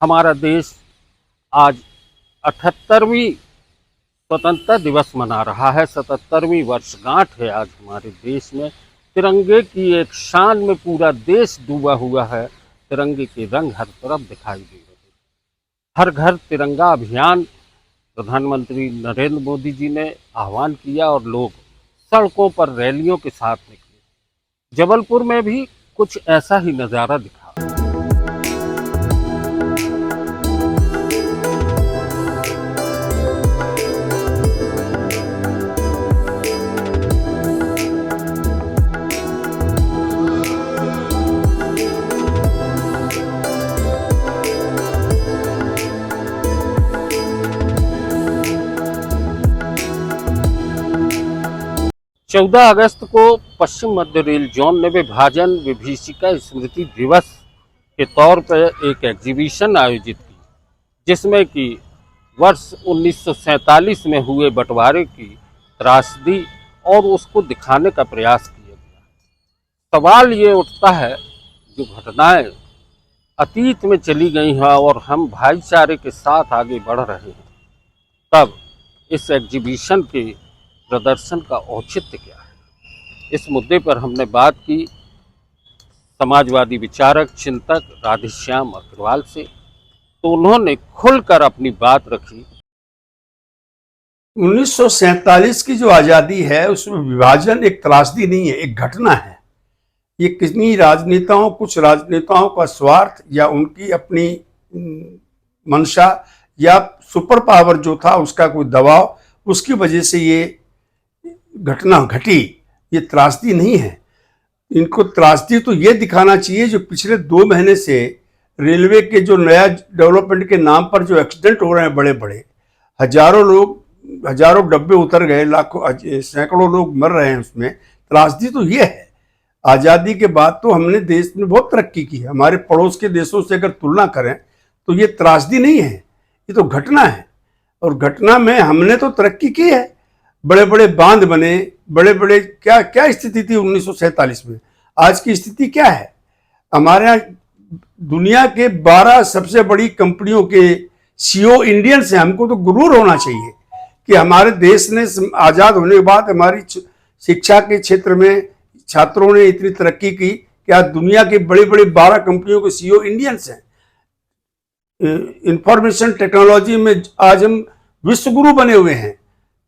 हमारा देश आज 78वीं स्वतंत्रता दिवस मना रहा है। 77वीं वर्षगांठ है आज हमारे देश में। तिरंगे की एक शान में पूरा देश डूबा हुआ है। तिरंगे के रंग हर तरफ दिखाई दे रहे हैं। हर घर तिरंगा अभियान प्रधानमंत्री नरेंद्र मोदी जी ने आह्वान किया और लोग सड़कों पर रैलियों के साथ निकले। जबलपुर में भी कुछ ऐसा ही नज़ारा दिखा। 14 अगस्त को पश्चिम मध्य रेल जोन ने विभाजन विभीषिका स्मृति दिवस के तौर पर एक एग्जीबिशन आयोजित की, जिसमें कि वर्ष 1947 में हुए बंटवारे की त्रासदी और उसको दिखाने का प्रयास किया गया। सवाल ये उठता है, जो घटनाएं अतीत में चली गई हैं और हम भाईचारे के साथ आगे बढ़ रहे हैं, तब इस एग्जीबिशन के प्रदर्शन का औचित्य क्या है? इस मुद्दे पर हमने बात की समाजवादी विचारक चिंतक राधेश्याम अग्रवाल से, तो उन्होंने खुलकर अपनी बात रखी। 1947 की जो आज़ादी है उसमें विभाजन एक त्रासदी नहीं है, एक घटना है। ये कितनी राजनेताओं, कुछ राजनेताओं का स्वार्थ या उनकी अपनी मंशा या सुपर पावर जो था उसका कोई दबाव, उसकी वजह से ये घटना घटी। ये त्रासदी नहीं है। इनको त्रासदी तो ये दिखाना चाहिए जो पिछले 2 महीने से रेलवे के जो नया डेवलपमेंट के नाम पर जो एक्सीडेंट हो रहे हैं बड़े बड़े, हजारों डब्बे उतर गए, लाखों सैकड़ों लोग मर रहे हैं, उसमें त्रासदी तो ये है। आज़ादी के बाद तो हमने देश में बहुत तरक्की की है। हमारे पड़ोस के देशों से अगर तुलना करें तो ये त्रासदी नहीं है, ये तो घटना है। और घटना में हमने तो तरक्की की है, बड़े बड़े बांध बने, बड़े बड़े क्या क्या स्थिति थी 1947 में, आज की स्थिति क्या है? हमारे यहाँ दुनिया के 12 सबसे बड़ी कंपनियों के सीईओ इंडियंस हैं। हमको तो गुरूर होना चाहिए कि हमारे देश ने आज़ाद होने के बाद हमारी शिक्षा के क्षेत्र में छात्रों ने इतनी तरक्की की कि आज दुनिया की बड़ी बड़ी 12 कंपनियों के सीईओ इंडियंस हैं। इंफॉर्मेशन टेक्नोलॉजी में आज हम विश्व गुरु बने हुए हैं।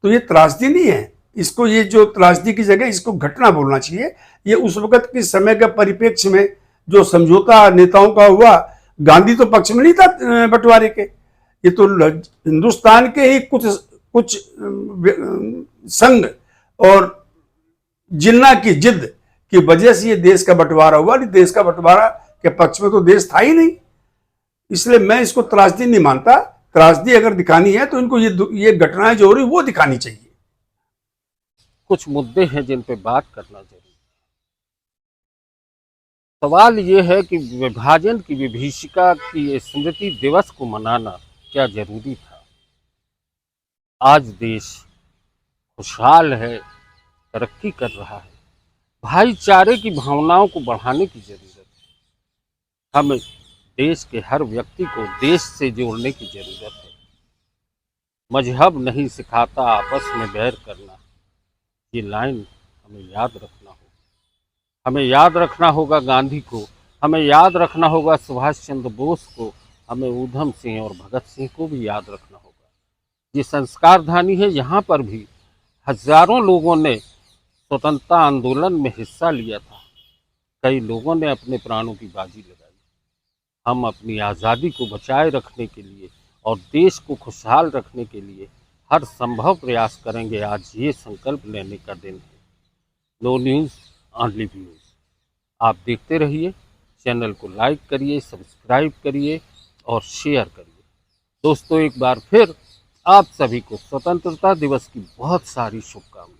तो ये त्रासदी नहीं है, इसको, ये जो त्रासदी की जगह इसको घटना बोलना चाहिए। ये उस वक्त के समय का परिप्रेक्ष्य में जो समझौता नेताओं का हुआ, गांधी तो पक्ष में नहीं था बंटवारे के। ये तो हिंदुस्तान के ही कुछ संघ और जिन्ना की जिद की वजह से ये देश का बंटवारा हुआ। नहीं, देश का बंटवारा के पक्ष में तो देश था ही नहीं। इसलिए मैं इसको त्रासदी नहीं मानता। त्रासदी अगर दिखानी है तो इनको ये घटनाएं जो हो रही वो दिखानी चाहिए। कुछ मुद्दे हैं जिन पे बात करना जरूरी है। सवाल ये है कि विभाजन की विभीषिका की स्मृति दिवस को मनाना क्या जरूरी था? आज देश खुशहाल है, तरक्की कर रहा है, भाईचारे की भावनाओं को बढ़ाने की जरूरत है। हमें देश के हर व्यक्ति को देश से जोड़ने की जरूरत है। मजहब नहीं सिखाता आपस में बैर करना, ये लाइन हमें याद रखना होगा। हमें याद रखना होगा गांधी को, हमें याद रखना होगा सुभाष चंद्र बोस को, हमें ऊधम सिंह और भगत सिंह को भी याद रखना होगा। ये संस्कार धानी है। यहाँ पर भी हजारों लोगों ने स्वतंत्रता आंदोलन में हिस्सा लिया था। कई लोगों ने अपने प्राणों की बाजी लगाई। हम अपनी आज़ादी को बचाए रखने के लिए और देश को खुशहाल रखने के लिए हर संभव प्रयास करेंगे। आज ये संकल्प लेने का दिन है। No news only views. आप देखते रहिए, चैनल को लाइक करिए, सब्सक्राइब करिए और शेयर करिए। दोस्तों, एक बार फिर आप सभी को स्वतंत्रता दिवस की बहुत सारी शुभकामनाएं।